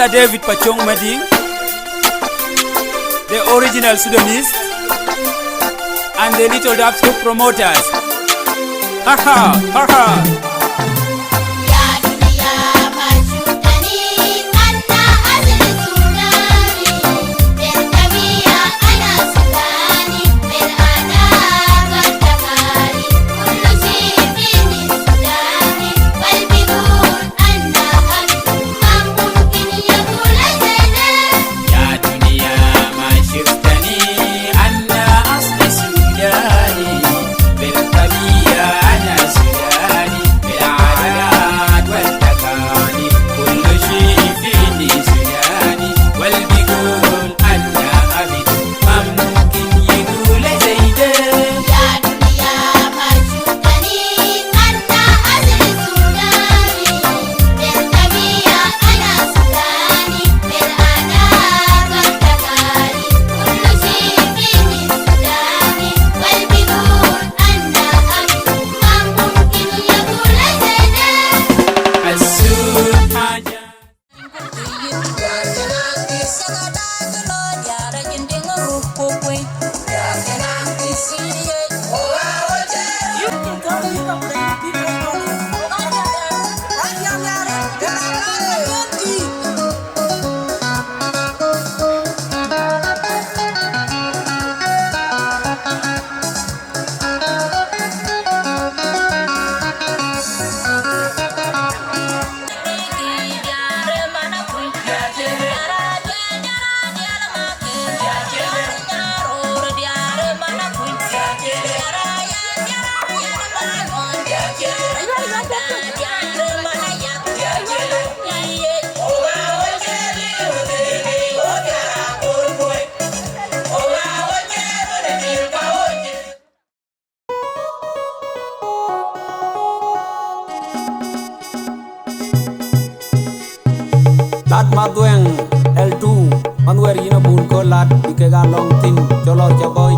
Mr. David Pachong Mading, the original Sudanese, and the Little Dubstep promoters. Ha ha, ha ha. Lat madweng L2 manwer yina bun ko lat ikega long tin cholor chaboy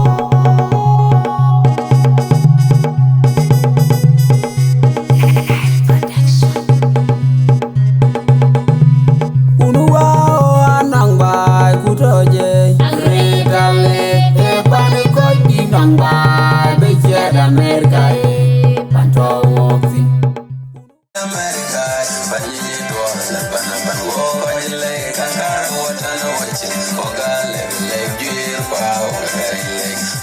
Unuwa anang bay kutoje Ritale pani ko inang bay beje America panto woksi America banyi do la banaban wo banyi kankara wotana wacin fogale le gir pa le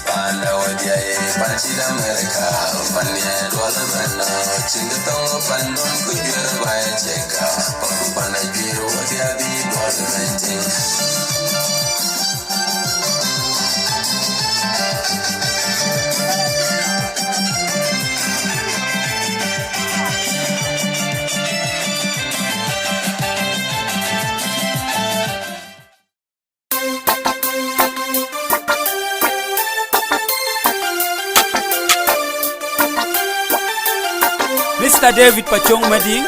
panda wodiya panci America banyi do la bana cinga pandon kujur bay cheka panda gir wodiya di do la banyi Mr. David Pachong Mading,